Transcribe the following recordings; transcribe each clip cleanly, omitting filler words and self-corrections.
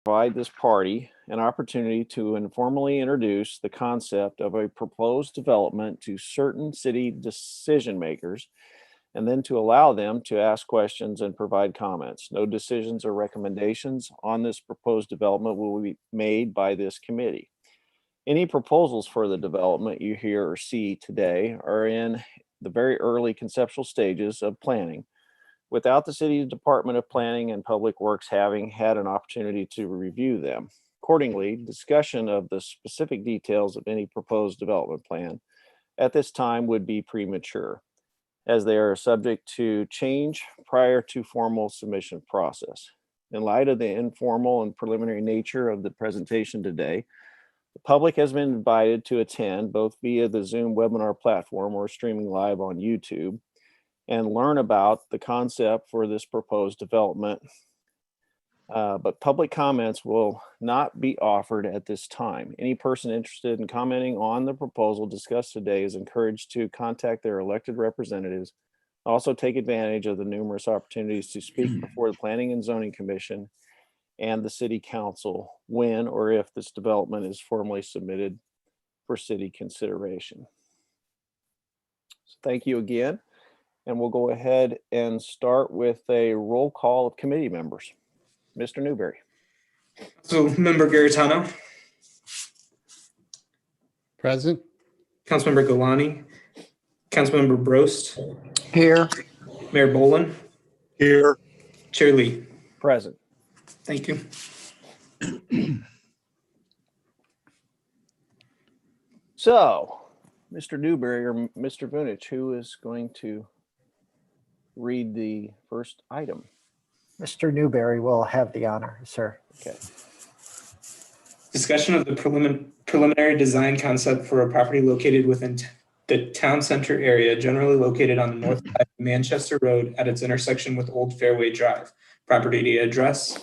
provide this party an opportunity to informally introduce the concept of a proposed development to certain city decision makers, and then to allow them to ask questions and provide comments. No decisions or recommendations on this proposed development will be made by this committee. Any proposals for the development you hear or see today are in the very early conceptual stages of planning, without the city's Department of Planning and Public Works having had an opportunity to review them. Accordingly, discussion of the specific details of any proposed development plan at this time would be premature, as they are subject to change prior to formal submission process. In light of the informal and preliminary nature of the presentation today, the public has been invited to attend both via the Zoom webinar platform or streaming live on YouTube and learn about the concept for this proposed development. But public comments will not be offered at this time. Any person interested in commenting on the proposal discussed today is encouraged to contact their elected representatives. Also, take advantage of the numerous opportunities to speak before the Planning and Zoning Commission and the City Council when or if this development is formally submitted for city consideration. So thank you again. And we'll go ahead and start with a roll call of committee members. Mr. Newberry. So Member Garitano. Present. Councilmember Golani. Councilmember Brost. Here. Mayor Boland. Here. Chair Lee. Present. Thank you. So, Mr. Newberry or Mr. Vunich, who is going to read the first item? Mr. Newberry will have the honor, sir. Okay. Discussion of the preliminary design concept for a property located within the town center area, generally located on the north side of Manchester Road at its intersection with Old Fairway Drive. Property address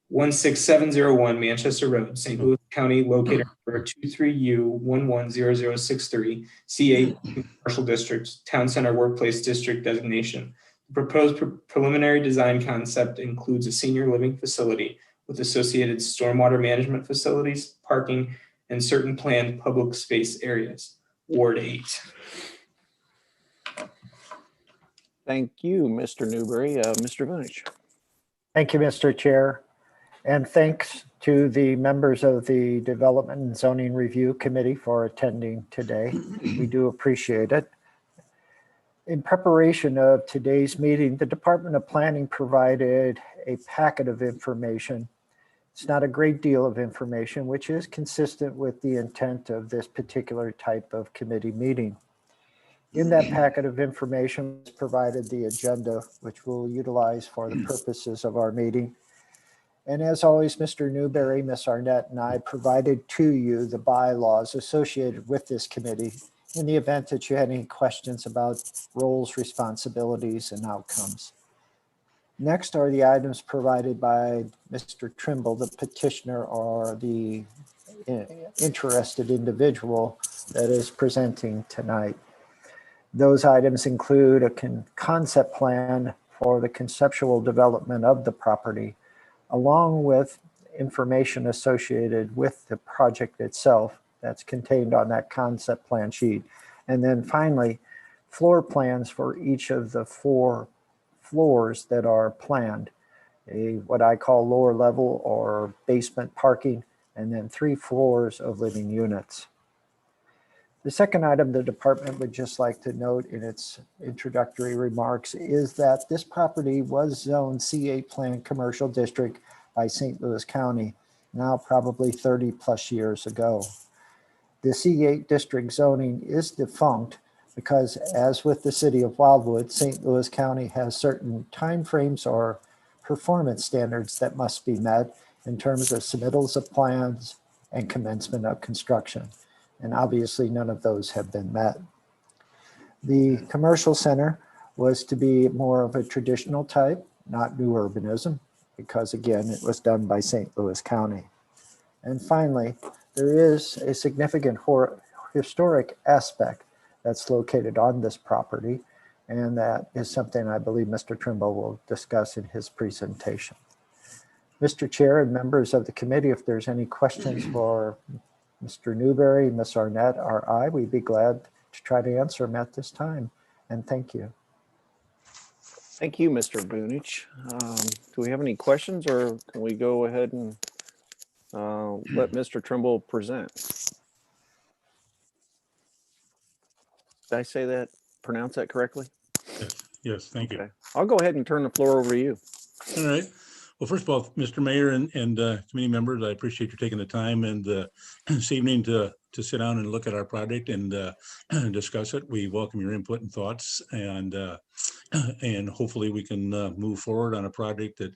16701 Manchester Road, St. Louis County, located for 23U110063, C8 Commercial District, Town Center Workplace District designation. The proposed preliminary design concept includes a senior living facility with associated stormwater management facilities, parking, and certain planned public space areas. Ward 8. Thank you, Mr. Newberry. Mr. Vunich. Thank you, Mr. Chair. And thanks to the members of the Development and Zoning Review Committee for attending today. We do appreciate it. In preparation of today's meeting, the Department of Planning provided a packet of information. It's not a great deal of information, which is consistent with the intent of this particular type of committee meeting. In that packet of information was provided the agenda, which we'll utilize for the purposes of our meeting. And as always, Mr. Newberry, Ms. Arnett, and I provided to you the bylaws associated with this committee in the event that you had any questions about roles, responsibilities, and outcomes. Next are the items provided by Mr. Trimble, the petitioner or the interested individual that is presenting tonight. Those items include a concept plan for the conceptual development of the property, along with information associated with the project itself that's contained on that concept plan sheet. And then finally, floor plans for each of the 4 floors that are planned, what I call lower level or basement parking, and then 3 floors of living units. The second item the department would just like to note in its introductory remarks is that this property was zoned C8 Plan Commercial District by St. Louis County, now probably 30 plus years ago. The C8 district zoning is defunct because, as with the city of Wildwood, St. Louis County has certain timeframes or performance standards that must be met in terms of submittals of plans and commencement of construction. And obviously none of those have been met. The commercial center was to be more of a traditional type, not new urbanism, because again, it was done by St. Louis County. And finally, there is a significant historic aspect that's located on this property, and that is something I believe Mr. Trimble will discuss in his presentation. Mr. Chair and members of the committee, if there's any questions for Mr. Newberry, Ms. Arnett, or I, we'd be glad to try to answer them at this time. And thank you. Thank you, Mr. Bunich. Do we have any questions, or can we go ahead and let Mr. Trimble present? Did I say that, pronounce that correctly? Yes, thank you. Okay. I'll go ahead and turn the floor over to you. All right. Well, first of all, Mr. Mayor and committee members, I appreciate you taking the time and this evening to sit down and look at our project and discuss it. We welcome your input and thoughts, and hopefully we can move forward on a project that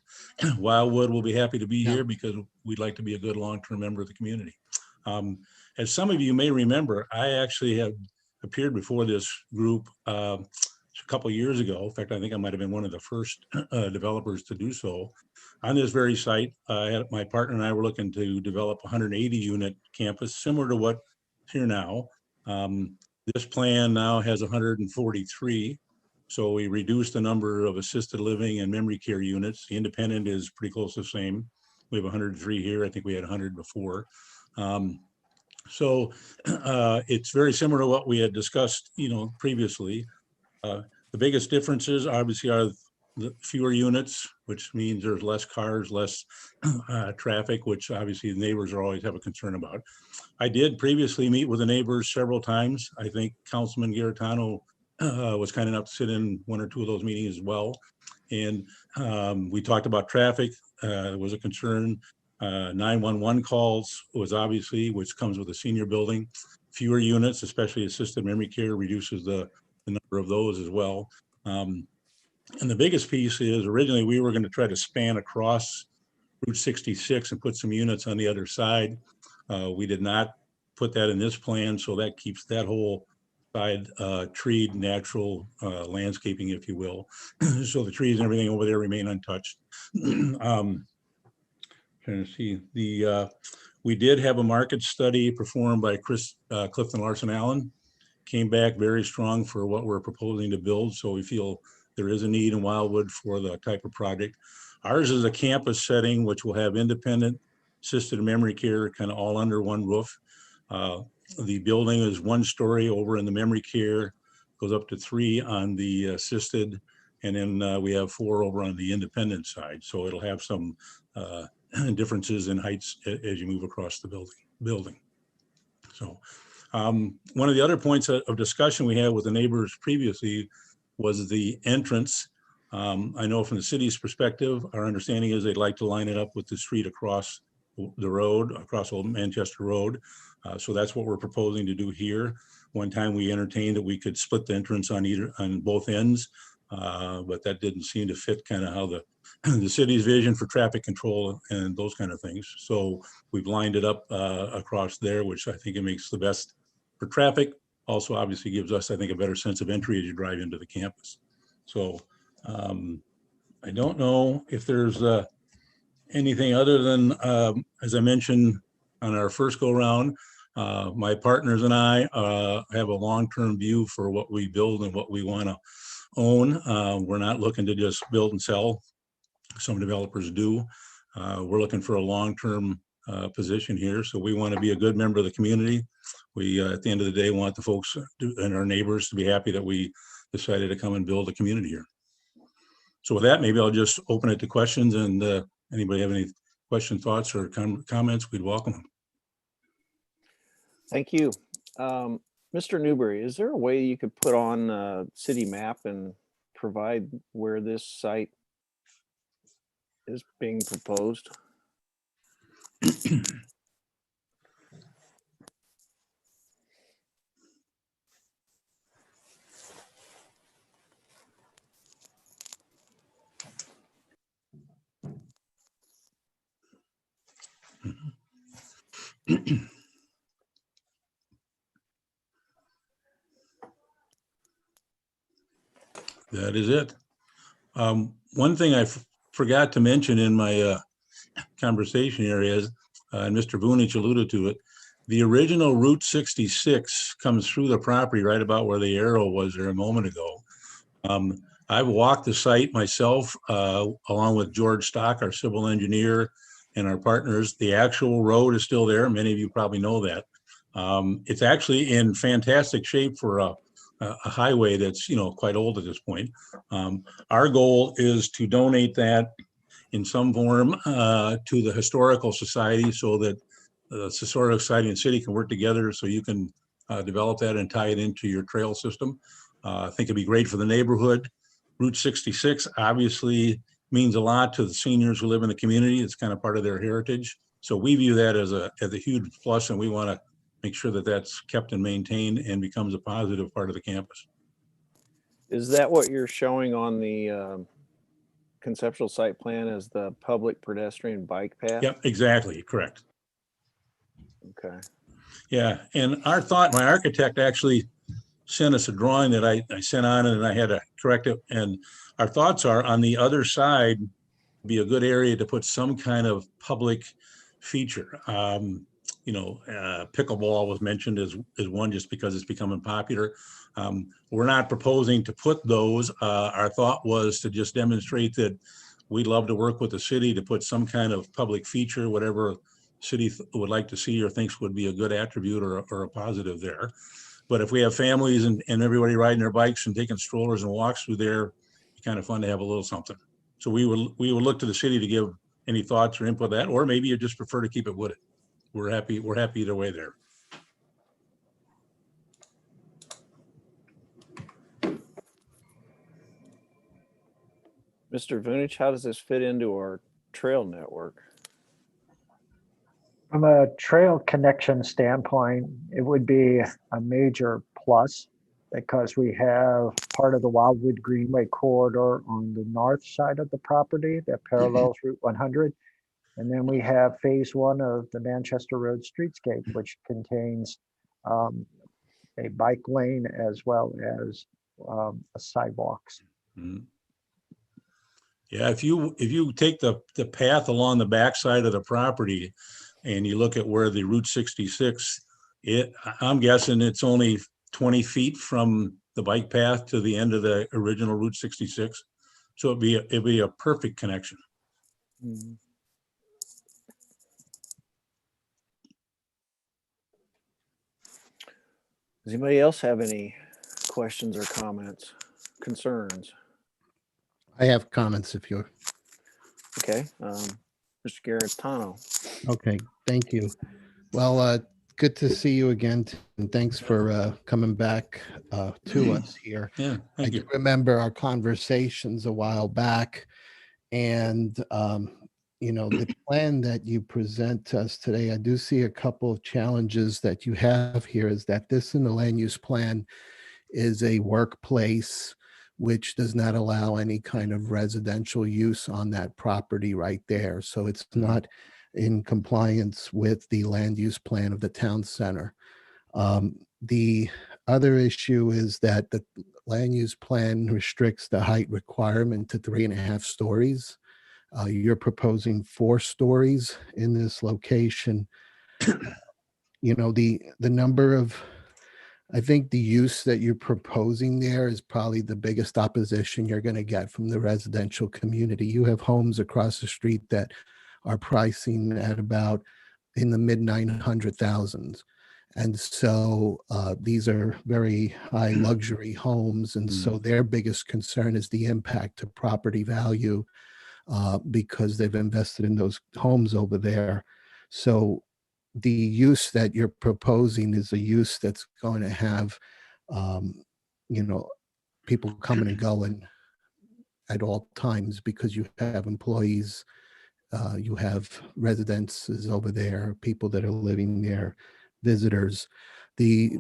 Wildwood will be happy to be here because we'd like to be a good long-term member of the community. As some of you may remember, I actually have appeared before this group a couple of years ago. In fact, I think I might have been one of the first developers to do so. On this very site, my partner and I were looking to develop a 180 unit campus similar to what's here now. This plan now has 143. So we reduced the number of assisted living and memory care units. The independent is pretty close to the same. We have 103 here. I think we had 100 before. So it's very similar to what we had discussed, previously. The biggest differences obviously are the fewer units, which means there's less cars, less traffic, which obviously the neighbors always have a concern about. I did previously meet with the neighbors several times. I think Councilman Garitano was kind enough to sit in one or two of those meetings as well. And we talked about traffic. There was a concern. 911 calls was obviously, which comes with a senior building. Fewer units, especially assisted memory care, reduces the number of those as well. And the biggest piece is originally we were going to try to span across Route 66 and put some units on the other side. We did not put that in this plan, so that keeps that whole side treed, natural landscaping, if you will. So the trees and everything over there remain untouched. Trying to see we did have a market study performed by Clifton Larson Allen. Came back very strong for what we're proposing to build. So we feel there is a need in Wildwood for the type of project. Ours is a campus setting, which will have independent assisted memory care kind of all under one roof. The building is 1 story over in the memory care, goes up to 3 on the assisted, and then we have 4 over on the independent side. So it'll have some differences in heights as you move across the building. So one of the other points of discussion we had with the neighbors previously was the entrance. I know from the city's perspective, our understanding is they'd like to line it up with the street across the road, across Old Manchester Road. So that's what we're proposing to do here. One time we entertained that we could split the entrance on both ends, but that didn't seem to fit kind of how the city's vision for traffic control and those kind of things. So we've lined it up across there, which I think it makes the best for traffic. Also obviously gives us, I think, a better sense of entry as you drive into the campus. So I don't know if there's anything other than, as I mentioned on our first go round, my partners and I have a long-term view for what we build and what we want to own. We're not looking to just build and sell. Some developers do. We're looking for a long-term position here. So we want to be a good member of the community. We, at the end of the day, want the folks and our neighbors to be happy that we decided to come and build a community here. So with that, maybe I'll just open it to questions, and anybody have any questions, thoughts, or comments, we'd welcome them. Thank you. Mr. Newberry, is there a way you could put on a city map and provide where this site is being proposed? That is it. One thing I forgot to mention in my conversation here is, and Mr. Bunich alluded to it, the original Route 66 comes through the property right about where the arrow was there a moment ago. I've walked the site myself, along with George Stock, our civil engineer, and our partners. The actual road is still there. Many of you probably know that. It's actually in fantastic shape for a highway that's, quite old at this point. Our goal is to donate that in some form to the Historical Society so that the Historical Society and city can work together so you can develop that and tie it into your trail system. I think it'd be great for the neighborhood. Route 66 obviously means a lot to the seniors who live in the community. It's kind of part of their heritage. So we view that as a huge plus, and we want to make sure that that's kept and maintained and becomes a positive part of the campus. Is that what you're showing on the conceptual site plan as the public pedestrian bike path? Yep, exactly, correct. Okay. Yeah, and our thought, my architect actually sent us a drawing that I sent on and I had to correct it. And our thoughts are on the other side, be a good area to put some kind of public feature. Pickleball was mentioned as one just because it's becoming popular. We're not proposing to put those. Our thought was to just demonstrate that we'd love to work with the city to put some kind of public feature, whatever city would like to see or thinks would be a good attribute or a positive there. But if we have families and everybody riding their bikes and taking strollers and walks through there, it's kind of fun to have a little something. So we would look to the city to give any thoughts or input that, or maybe you just prefer to keep it wooded. We're happy either way there. Mr. Vunich, how does this fit into our trail network? From a trail connection standpoint, it would be a major plus because we have part of the Wildwood Greenway corridor on the north side of the property that parallels Route 100. And then we have phase one of the Manchester Road Streetscape, which contains a bike lane as well as sidewalks. Mm-hmm. Yeah, if you take the path along the backside of the property and you look at where the Route 66, I'm guessing it's only 20 feet from the bike path to the end of the original Route 66. So it'd be a perfect connection. Mm-hmm. Does anybody else have any questions or comments, concerns? I have comments if you're, Okay, Mr. Garantano. okay, thank you. Well, good to see you again, and thanks for coming back to us here. Yeah, I thank do you. remember our conversations a while back, and the plan that you present to us today, I do see a couple of challenges that you have here is that this in the land use plan is a workplace which does not allow any kind of residential use on that property right there. So it's not in compliance with the land use plan of the town center. The other issue is that the land use plan restricts the height requirement to 3.5 stories. You're proposing 4 stories in this location. The number of, I think the use that you're proposing there is probably the biggest opposition you're going to get from the residential community. You have homes across the street that are pricing at about in the mid 900,000s. And so these are very high luxury homes. And so their biggest concern is the impact to property value because they've invested in those homes over there. So the use that you're proposing is a use that's going to have, people coming and going at all times because you have employees, you have residences over there, people that are living there, visitors. The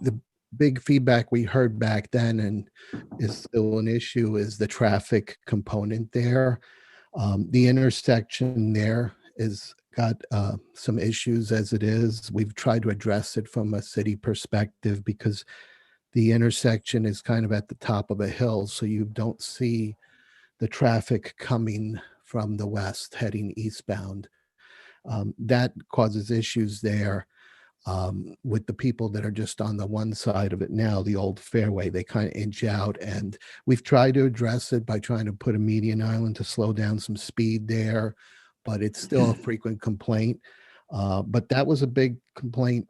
big feedback we heard back then and is still an issue is the traffic component there. The intersection there is got some issues as it is. We've tried to address it from a city perspective because the intersection is kind of at the top of a hill, so you don't see the traffic coming from the west heading eastbound. That causes issues there. with the people that are just on the one side of it now, the old fairway, they kind of inch out, and we've tried to address it by trying to put a median island to slow down some speed there, but it's still a frequent complaint. But that was a big complaint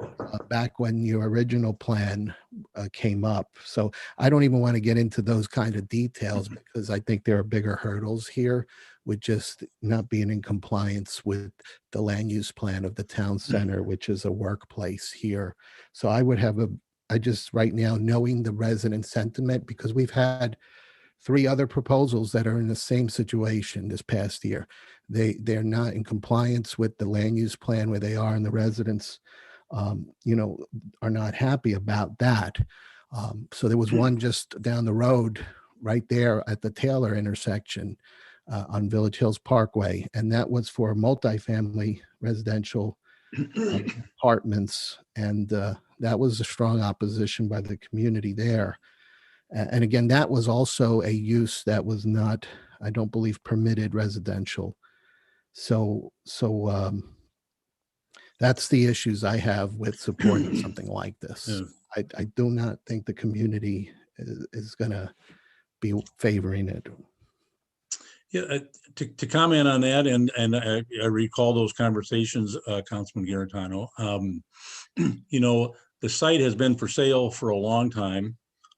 back when your original plan came up. So I don't even want to get into those kind of details because I think there are bigger hurdles here with just not being in compliance with the land use plan of the town center, which is a workplace here. So I just right now, knowing the resident sentiment, because we've had 3 other proposals that are in the same situation this past year. They're not in compliance with the land use plan where they are, and the residents, are not happy about that. So there was one just down the road right there at the Taylor intersection on Village Hills Parkway, and that was for multifamily residential apartments, and that was a strong opposition by the community there. And again, that was also a use that was not, I don't believe, permitted residential. So that's the issues I have with supporting something like this. Yeah. I do not think the community is going to be favoring it. Yeah, to comment on that, and I recall those conversations, Councilman Garetano. The site has been for sale for a long time.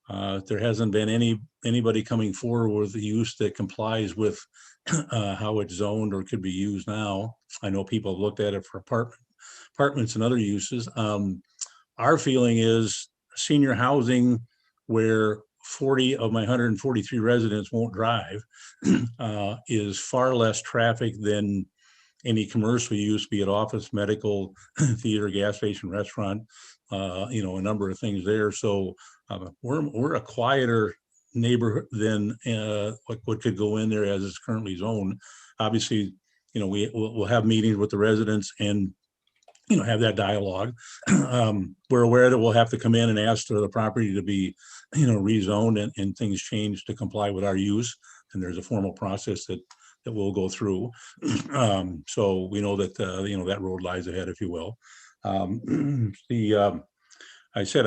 There hasn't been anybody coming forward with the use that complies with how it's zoned or could be used now. I know people have looked at it for apartments and other uses. Our feeling is senior housing, where 40 of my 143 residents won't drive, is far less traffic than any commercial use, be it office, medical, theater, gas station, restaurant, a number of things there. So we're a quieter neighborhood than what could go in there as it's currently zoned. Obviously, we'll have meetings with the residents and have that dialogue. We're aware that we'll have to come in and ask for the property to be rezoned and things change to comply with our use, and there's a formal process that we'll go through. So we know that that road lies ahead, if you will. I said,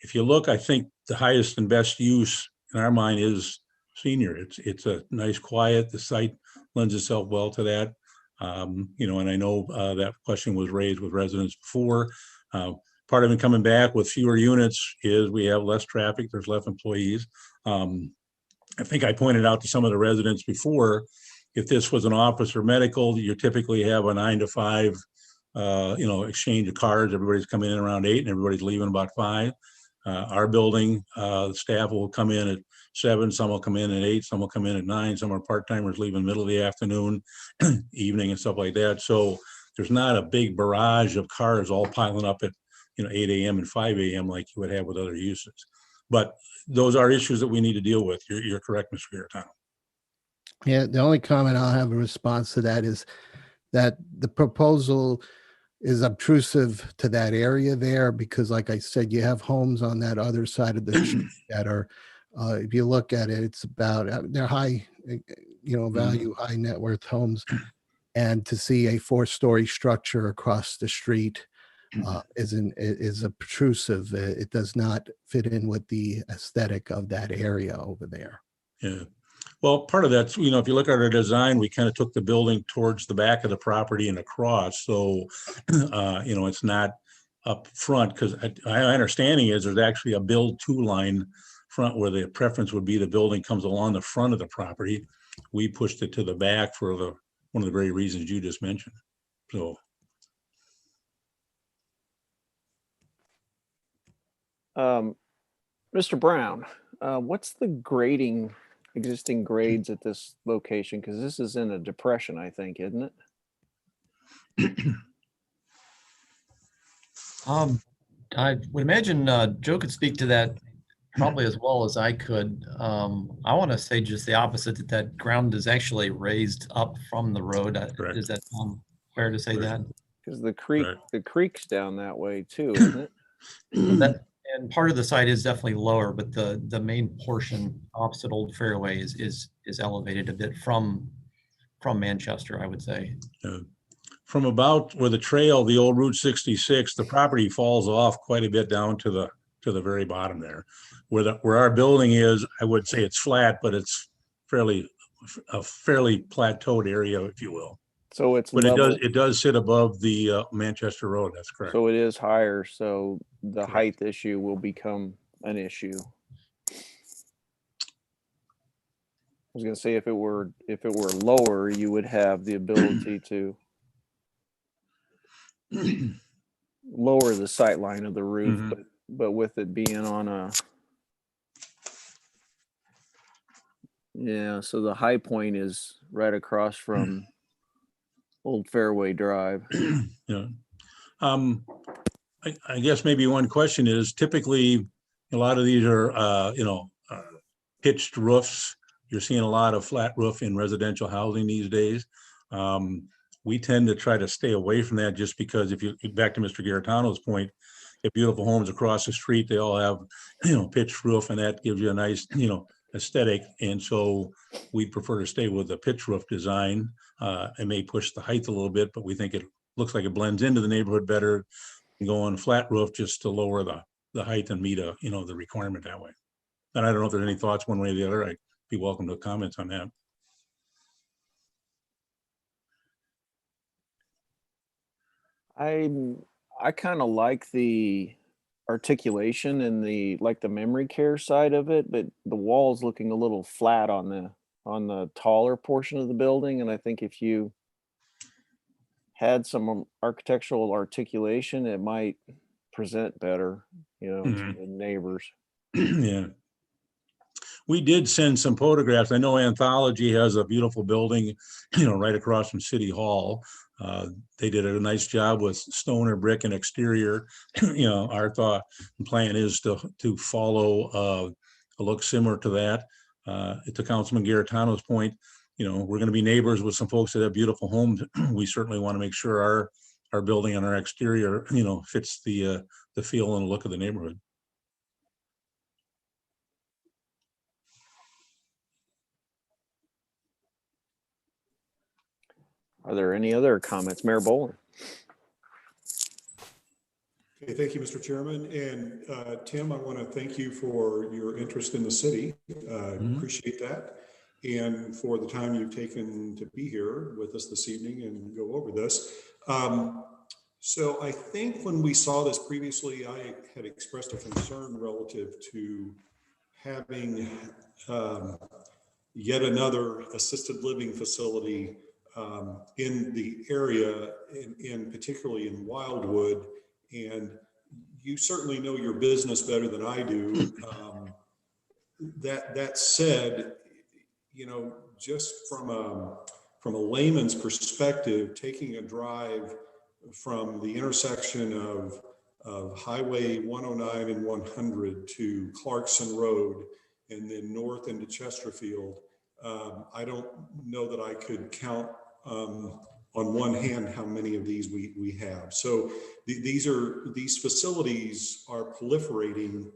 if you look, I think the highest and best use in our mind is senior. It's a nice, quiet. The site lends itself well to that. And I know that question was raised with residents before. Part of it coming back with fewer units is we have less traffic. There's less employees. I think I pointed out to some of the residents before, if this was an office or medical, you typically have a 9 to 5 exchange of cars. Everybody's coming in around 8 and everybody's leaving about 5. Our building, the staff will come in at 7, some will come in at 8, some will come in at 9, some are part-timers leaving middle of the afternoon, evening and stuff like that. So there's not a big barrage of cars all piling up at 8 a.m. and 5 a.m. like you would have with other uses. But those are issues that we need to deal with. You're correct, Mr. Garetano. Yeah, the only comment I'll have in response to that is that the proposal is obtrusive to that area there, because like I said, you have homes on that other side of the street that are, if you look at it, it's about, they're high, value, high net worth homes. And to see a 4-story structure across the street is obtrusive. It does not fit in with the aesthetic of that area over there. Yeah. Well, part of that's, if you look at our design, we kind of took the building towards the back of the property and across. So, it's not up front, because my understanding is there's actually a build to line front where the preference would be the building comes along the front of the property. We pushed it to the back for one of the very reasons you just mentioned. So. Mr. Brown, what's the existing grades at this location? Because this is in a depression, I think, isn't it? I would imagine Joe could speak to that probably as well as I could. I want to say just the opposite, that ground is actually raised up from the road. Is that fair to say that? Because the creek's down that way too, isn't it? And part of the site is definitely lower, but the main portion opposite Old Fairway is elevated a bit from Manchester, I would say. from about where the trail, the old Route 66, the property falls off quite a bit down to the very bottom there. Where our building is, I would say it's flat, but it's a fairly plateaued area, if you will. So it's But level, it does sit above the Manchester Road. That's correct. so it is higher, so the Correct. height issue will become an issue. I was gonna say if it were lower, you would have the ability to lower the sight line of the roof, Mhm. but with it being on a, yeah, so the high point is right across from Old Fairway Drive. Yeah. I guess maybe one question is typically a lot of these are, pitched roofs. You're seeing a lot of flat roof in residential housing these days. We tend to try to stay away from that just because if you, back to Mr. Garitano's point, if beautiful homes across the street, they all have, pitched roof and that gives you a nice, aesthetic. And so we'd prefer to stay with the pitch roof design. It may push the height a little bit, but we think it looks like it blends into the neighborhood better than go on flat roof just to lower the height and meet the requirement that way. And I don't know if there's any thoughts one way or the other. I'd be welcome to comments on that. I kind of like the articulation and the memory care side of it, but the wall's looking a little flat on the taller portion of the building, and I think if you had some architectural articulation, it might present better, to Mhm. the neighbors. Yeah. We did send some photographs. I know Anthology has a beautiful building, right across from City Hall. They did a nice job with stone or brick and exterior. Our thought and plan is to follow a look similar to that. To Councilman Garitano's point, we're going to be neighbors with some folks that have beautiful homes. We certainly want to make sure our building and our exterior, fits the feel and look of the neighborhood. Are there any other comments? Mayor Bowler? Okay, thank you, Mr. Chairman. And Tim, I want to thank you for your interest in the city. Appreciate that. And for the time you've taken to be here with us this evening and go over this. So I think when we saw this previously, I had expressed a concern relative to having yet another assisted living facility in the area, in particularly in Wildwood. And you certainly know your business better than I do. That said, just from a layman's perspective, taking a drive from the intersection of Highway 109 and 100 to Clarkson Road and then north into Chesterfield, I don't know that I could count on one hand how many of these we have. So these facilities are proliferating,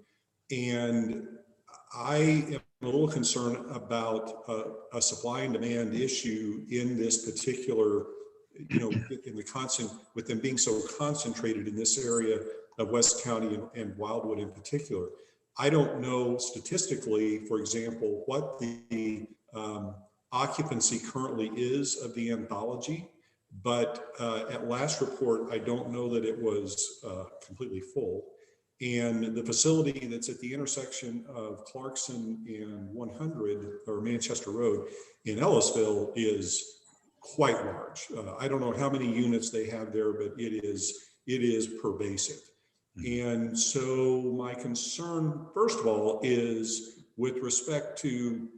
and I am a little concerned about a supply and demand issue in this particular, with them being so concentrated in this area of West County and Wildwood in particular. I don't know statistically, for example, what the occupancy currently is of the Anthology, but at last report, I don't know that it was completely full. And the facility that's at the intersection of Clarkson and 100 or Manchester Road in Ellisville is quite large. I don't know how many units they have there, but it is pervasive. And so my concern, first of all, is with respect to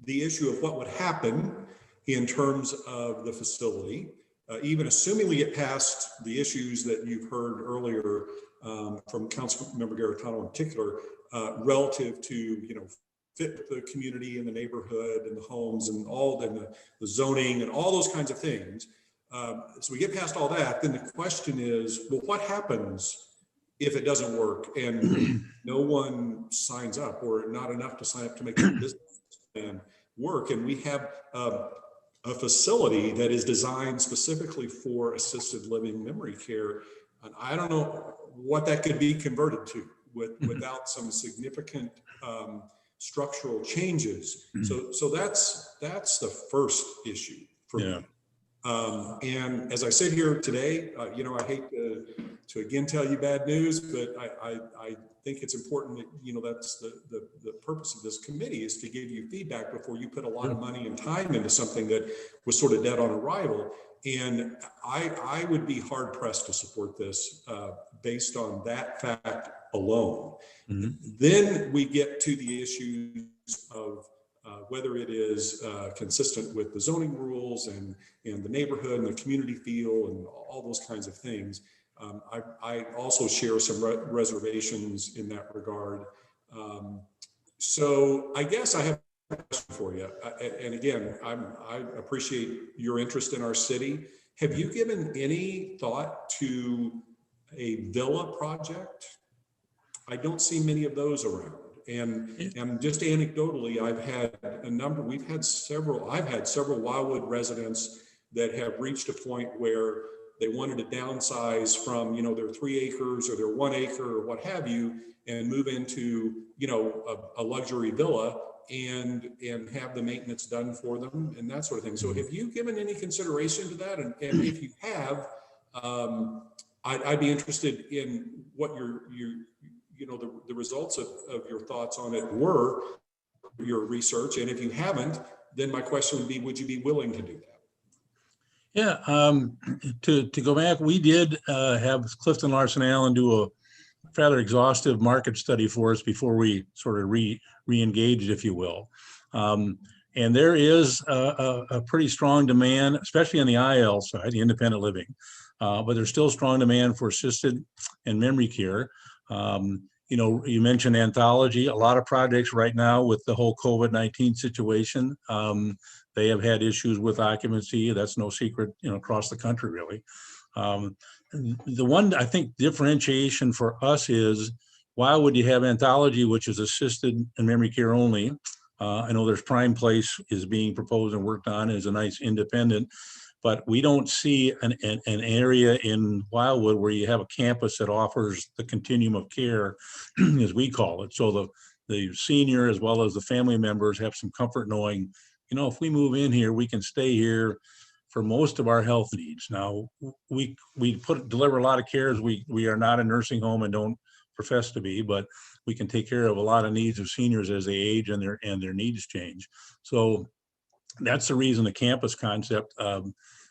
the issue of what would happen in terms of the facility, even assuming we get past the issues that you've heard earlier from Councilmember Garitano in particular, relative to, fit with the community and the neighborhood and the homes and all the zoning and all those kinds of things. So we get past all that, then the question is, well, what happens if it doesn't work and no one signs up, or not enough to sign up to make the business plan work? And we have a facility that is designed specifically for assisted living memory care. And I don't know what that could be converted to without some significant structural changes. So that's the first issue for me. And as I sit here today, you know, I hate to again tell you bad news, but I think it's important that, you know, that's the purpose of this committee, is to give you feedback before you put a lot of money and time into something that was sort of dead on arrival. And I would be hard pressed to support this based on that fact alone. Then we get to the issues of whether it is consistent with the zoning rules and the neighborhood and the community feel and all those kinds of things. I also share some reservations in that regard. So I guess I have a question for you. And again, I appreciate your interest in our city. Have you given any thought to a villa project? I don't see many of those around. And just anecdotally, I've had several Wildwood residents that have reached a point where they wanted to downsize from, you know, their 3 acres or their 1 acre or what have you, and move into, you know, a luxury villa and have the maintenance done for them and that sort of thing. So have you given any consideration to that? And if you have, I'd be interested in what you know, the results of your thoughts on it were, your research. And if you haven't, then my question would be, would you be willing to do that? Yeah, to go back, we did have Clifton Larson Allen do a rather exhaustive market study for us before we sort of re-engaged, if you will. And there is a pretty strong demand, especially on the IL side, the independent living, but there's still strong demand for assisted and memory care. You know, you mentioned Anthology, a lot of projects right now with the whole COVID-19 situation. They have had issues with occupancy. That's no secret, you know, across the country, really. The one, I think, differentiation for us is, why would you have Anthology, which is assisted and memory care only? I know there's Prime Place is being proposed and worked on as a nice independent, but we don't see an area in Wildwood where you have a campus that offers the continuum of care, as we call it. So the senior as well as the family members have some comfort knowing, you know, if we move in here, we can stay here for most of our health needs. Now, we deliver a lot of care, as we are not a nursing home and don't profess to be, but we can take care of a lot of needs of seniors as they age and their needs change. So that's the reason the campus concept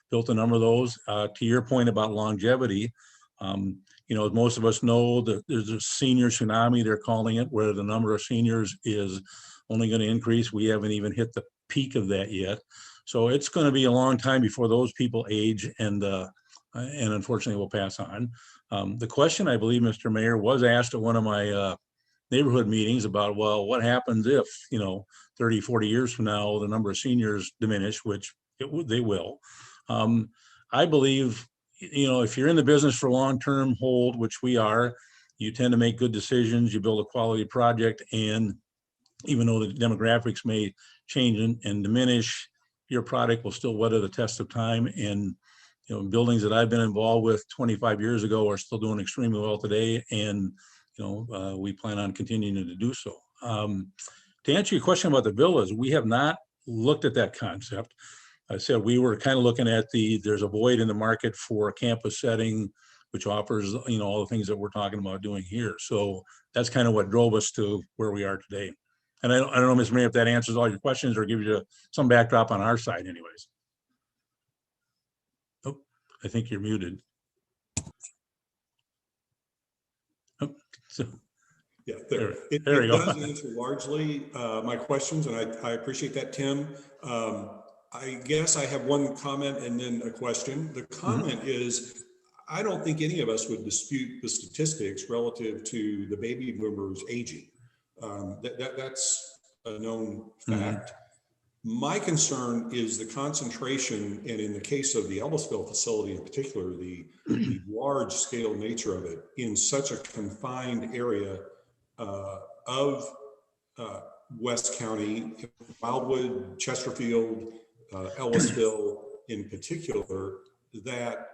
built a number of those. To your point about longevity, you know, as most of us know, there's a senior tsunami, they're calling it, where the number of seniors is only going to increase. We haven't even hit the peak of that yet. So it's going to be a long time before those people age and unfortunately will pass on. The question, I believe, Mr. Mayor, was asked at one of my neighborhood meetings about, well, what happens if, you know, 30, 40 years from now, the number of seniors diminish, which they will. I believe, you know, if you're in the business for long-term hold, which we are, you tend to make good decisions, you build a quality project, and even though the demographics may change and diminish, your product will still weather the test of time. And, you know, buildings that I've been involved with 25 years ago are still doing extremely well today. And, you know, we plan on continuing to do so. To answer your question about the villas, we have not looked at that concept. I said we were kind of looking at there's a void in the market for a campus setting, which offers, you know, all the things that we're talking about doing here. So that's kind of what drove us to where we are today. And I don't know, Ms. Mayor, if that answers all your questions or gives you some backdrop on our side anyways. Oh, I think you're muted. Oh, so. Yeah, there it you go. does answer largely my questions, and I appreciate that, Tim. I guess I have one comment and then a question. The comment is, I don't think any of us would dispute the statistics relative to the baby boomers aging. That's a known fact. My concern is the concentration, and in the case of the Ellisville facility in particular, the large scale nature of it in such a confined area of West County, Wildwood, Chesterfield, Ellisville in particular, that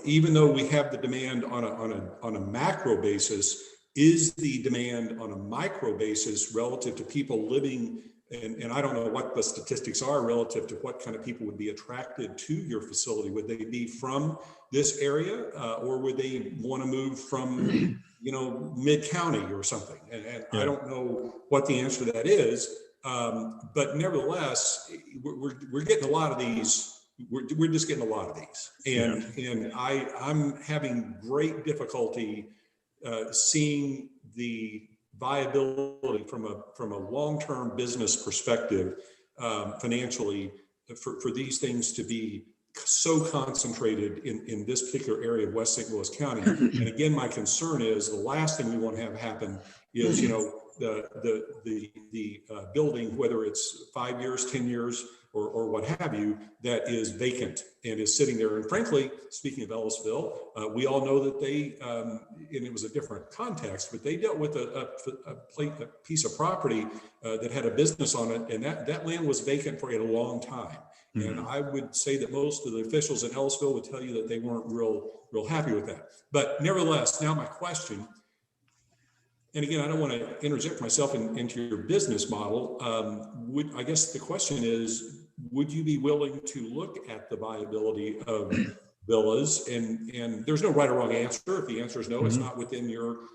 even though we have the demand on a macro basis, is the demand on a micro basis relative to people living, and I don't know what the statistics are relative to what kind of people would be attracted to your facility. Would they be from this area, or would they want to move from, mid-county or something? And I don't know what the answer to that is, but nevertheless, we're getting a lot of these. We're just getting a lot of these, and I'm having great difficulty seeing the viability from a long-term business perspective, financially, for these things to be so concentrated in this particular area of West St. Louis County. And again, my concern is the last thing we want to have happen is, the building, whether it's 5 years, 10 years, or what have you, that is vacant and is sitting there. And frankly, speaking of Ellisville, we all know that they, and it was a different context, but they dealt with a piece of property that had a business on it, and that land was vacant for a long time. Mm-hmm. And I would say that most of the officials in Ellisville would tell you that they weren't real happy with that. But nevertheless, now my question, and again, I don't want to interject myself into your business model. I guess the question is, would you be willing to look at the viability of villas? And there's no right or wrong answer. If the answer is no, mm-hmm. It's not within your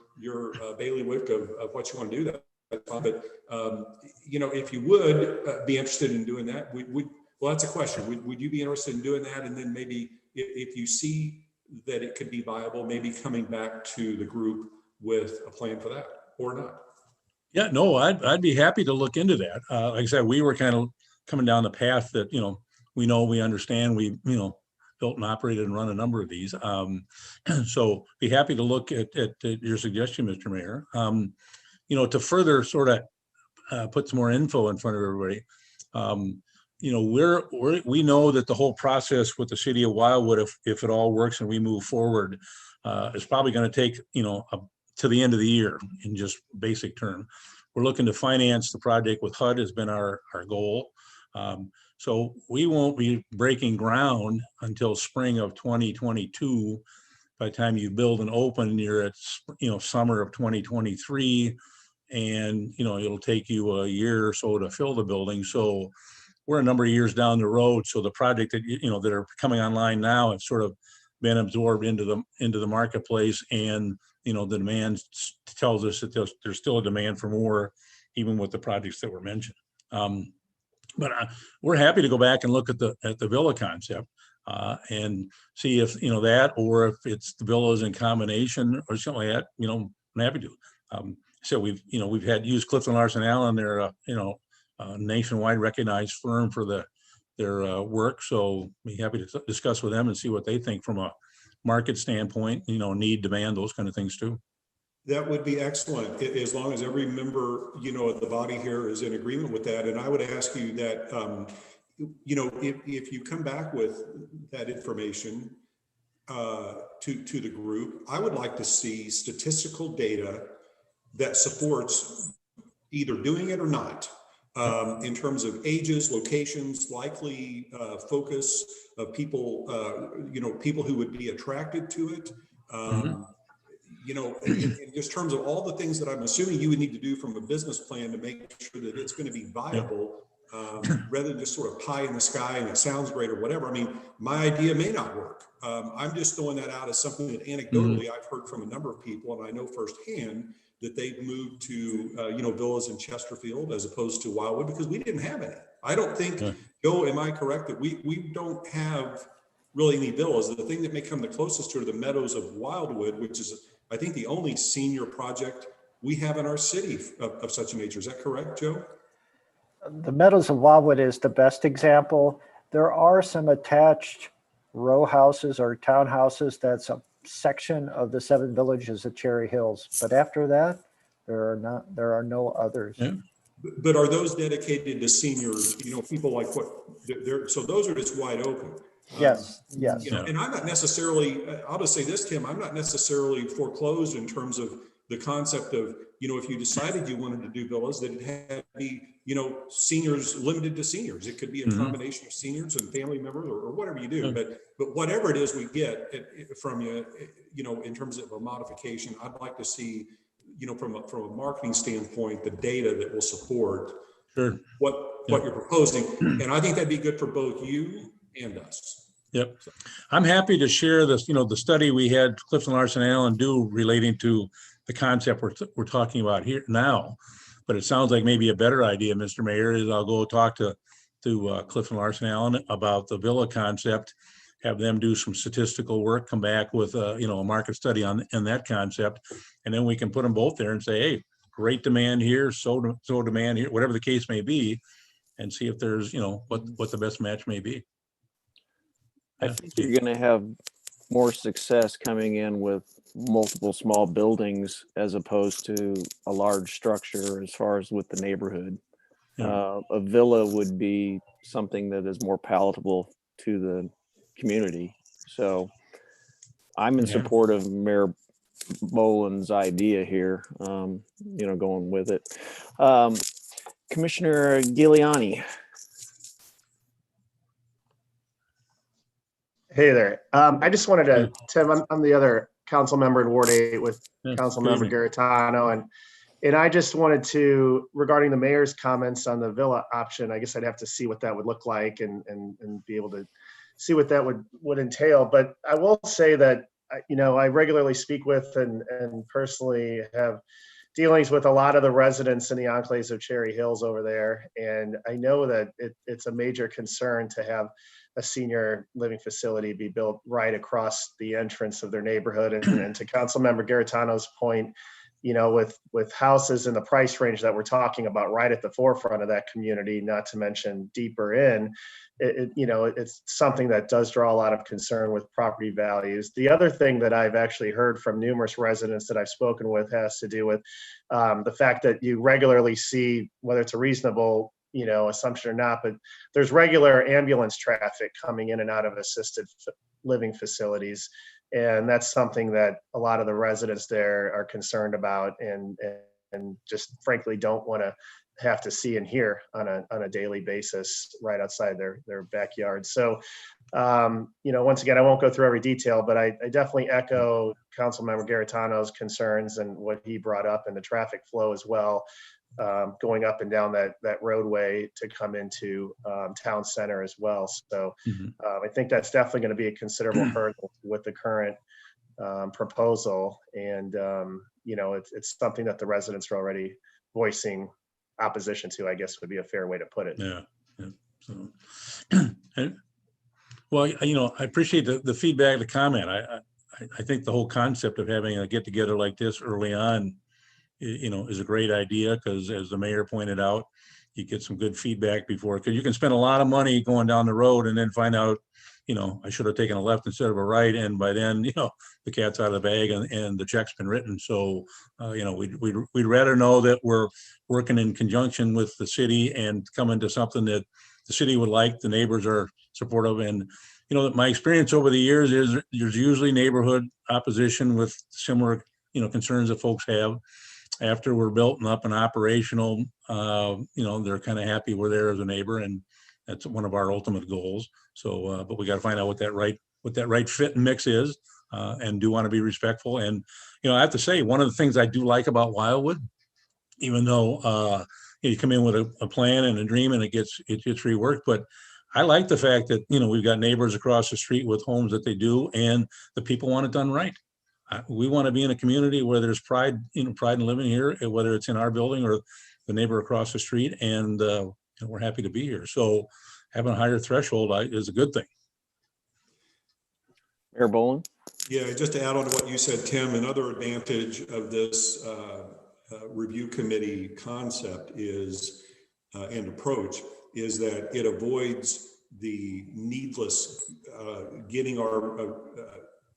bailiwick of what you want to do. That's fine. But if you would be interested in doing that, well, that's a question. Would you be interested in doing that? And then maybe if you see that it could be viable, maybe coming back to the group with a plan for that, or not? Yeah, no, I'd be happy to look into that. Like I said, we were kind of coming down the path that, we understand, we, built and operated and run a number of these. So be happy to look at your suggestion, Mr. Mayor. To further sort of put some more info in front of everybody. We know that the whole process with the city of Wildwood, if it all works and we move forward, is probably going to take, to the end of the year in just basic term. We're looking to finance the project with HUD has been our goal. So we won't be breaking ground until spring of 2022. By the time you build and open, you're at, summer of 2023. And, it'll take you a year or so to fill the building. So we're a number of years down the road. So the project that, that are coming online now have sort of been absorbed into the marketplace, and the demand tells us that there's still a demand for more, even with the projects that were mentioned. But we're happy to go back and look at the villa concept and see if that, or if it's the villas in combination or something like that. I'm happy to. So we've used Clifton Larson Allen. They're a nationwide recognized firm for their work. So be happy to discuss with them and see what they think from a market standpoint, need, demand, those kind of things too. That would be excellent, as long as every member, of the body here is in agreement with that. And I would ask you that, if you come back with that information to the group, I would like to see statistical data that supports either doing it or not. In terms of ages, locations, likely focus of people, people who would be attracted to it. In just terms of all the things that I'm assuming you would need to do from a business plan to make sure that it's going to be viable, rather than just sort of pie in the sky and it sounds great or whatever. I mean, my idea may not work. I'm just throwing that out as something that anecdotally I've heard from a number of people, and I know firsthand that they've moved to, villas in Chesterfield as opposed to Wildwood, because we didn't have any. I don't think, Joe, am I correct that we don't have really any villas? The thing that may come the closest to are the Meadows of Wildwood, which is, I think, the only senior project we have in our city of such a nature. Is that correct, Joe? The Meadows of Wildwood is the best example. There are some attached row houses or townhouses that's a section of the 7 villages of Cherry Hills, but after that there are no others. But are those dedicated to seniors, people like what they're, so those are just wide open? Yes. And I'm not necessarily, I'll just say this, Tim, I'm not necessarily foreclosed in terms of the concept of, if you decided you wanted to do villas, that it had to be seniors, limited to seniors. It could be a combination of seniors and family members or whatever you do. But whatever it is we get from you, in terms of a modification, I'd like to see, from a marketing standpoint, the data that will support what you're proposing. And I think that'd be good for both you and us. Yep. I'm happy to share this, the study we had Clifton Larson Allen do relating to the concept we're talking about here now. But it sounds like maybe a better idea, Mr. Mayor, is I'll go talk to Clifton Larson Allen about the villa concept, have them do some statistical work, come back with a market study on that concept, and then we can put them both there and say, hey, great demand here, so demand here, whatever the case may be, and see if there's what the best match may be. I think you're going to have more success coming in with multiple small buildings as opposed to a large structure as far as with the neighborhood. A villa would be something that is more palatable to the community. So I'm in support of Mayor Boland's idea here, going with it. Commissioner Giuliani. Hey there. I just wanted to, Tim, I'm the other council member in Ward 8 with Council Member Garitano, and I just wanted to, regarding the mayor's comments on the villa option, I guess I'd have to see what that would look like and be able to see what that would entail. But I will say that, I regularly speak with and personally have dealings with a lot of the residents in the enclaves of Cherry Hills over there. And I know that it's a major concern to have a senior living facility be built right across the entrance of their neighborhood. And to Councilmember Garitano's point, with houses in the price range that we're talking about right at the forefront of that community, not to mention deeper in, it's something that does draw a lot of concern with property values. The other thing that I've actually heard from numerous residents that I've spoken with has to do with the fact that you regularly see, whether it's a reasonable assumption or not, but there's regular ambulance traffic coming in and out of assisted living facilities. And that's something that a lot of the residents there are concerned about and just frankly don't want to have to see and hear on a daily basis right outside their backyard. So, once again, I won't go through every detail, but I definitely echo Councilmember Garitano's concerns and what he brought up, and the traffic flow as well, going up and down that roadway to come into town center as well. So I think that's definitely going to be a considerable hurdle with the current proposal. And, it's something that the residents are already voicing opposition to, I guess would be a fair way to put it. Yeah. So, well, I appreciate the feedback, the comment. I think the whole concept of having a get together like this early on, is a great idea, because as the mayor pointed out, you get some good feedback before, because you can spend a lot of money going down the road and then find out, I should have taken a left instead of a right. And by then, the cat's out of the bag and the check's been written. So, we'd rather know that we're working in conjunction with the city and coming to something that the city would like, the neighbors are supportive. And, my experience over the years is there's usually neighborhood opposition with similar, concerns that folks have. After we're built and up and operational, they're kind of happy we're there as a neighbor, and that's one of our ultimate goals. So, but we got to find out what that right fit and mix is, and do want to be respectful. And, I have to say, one of the things I do like about Wildwood, even though you come in with a plan and a dream and it gets reworked, but I like the fact that, we've got neighbors across the street with homes that they do, and the people want it done right. We want to be in a community where there's pride in living here, whether it's in our building or the neighbor across the street, and we're happy to be here. So having a higher threshold is a good thing. Mayor Boland? Yeah, just to add on to what you said, Tim, another advantage of this review committee concept is and approach is that it avoids the needless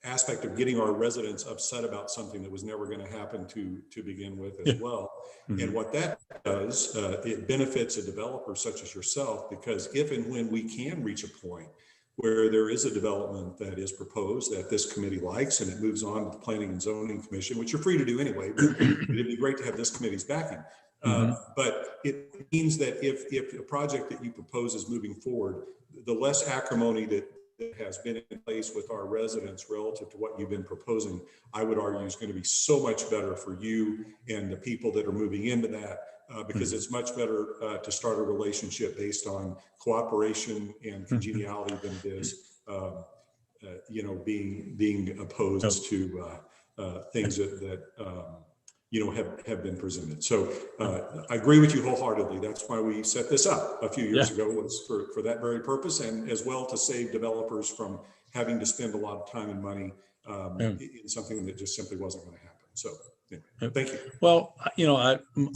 aspect of getting our residents upset about something that was never going to happen to begin with as well. And what that does, it benefits a developer such as yourself, because if and when we can reach a point where there is a development that is proposed that this committee likes and it moves on to the Planning and Zoning Commission, which you're free to do anyway, but it'd be great to have this committee's backing. But it means that if a project that you propose is moving forward, the less acrimony that has been in place with our residents relative to what you've been proposing, I would argue is going to be so much better for you and the people that are moving into that, because it's much better to start a relationship based on cooperation and congeniality than it is, being opposed to things that have been presented. So I agree with you wholeheartedly. That's why we set this up a few years ago, was for that very purpose, and as well to save developers from having to spend a lot of time and money in something that just simply wasn't going to happen. So thank you. Well,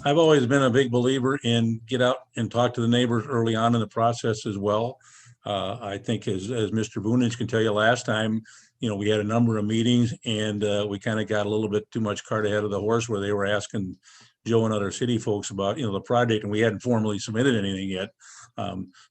I've always been a big believer in get out and talk to the neighbors early on in the process as well. I think as Mr. Boonage can tell you, last time, we had a number of meetings, and we kind of got a little bit too much cart ahead of the horse, where they were asking Joe and other city folks about, the project, and we hadn't formally submitted anything yet.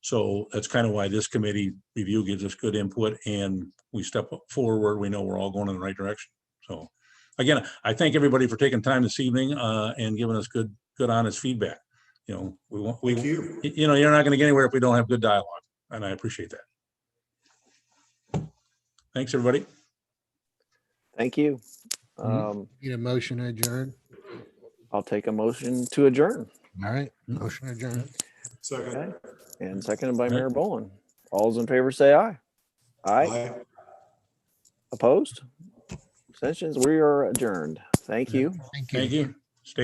So that's kind of why this committee review gives us good input, and we step forward. We know we're all going in the right direction. So again, I thank everybody for taking time this evening and giving us good, honest feedback. Thank you. You're not going to get anywhere if we don't have good dialogue, and I appreciate that. Thanks, everybody. Thank you. Need a motion to adjourn? I'll take a motion to adjourn. All right, motion adjourned. Second. Okay. And seconded by Mayor Boland. All those in favor say aye. Aye. Opposed? Abstentions? We are adjourned. Thank you. Thank you. Thank you.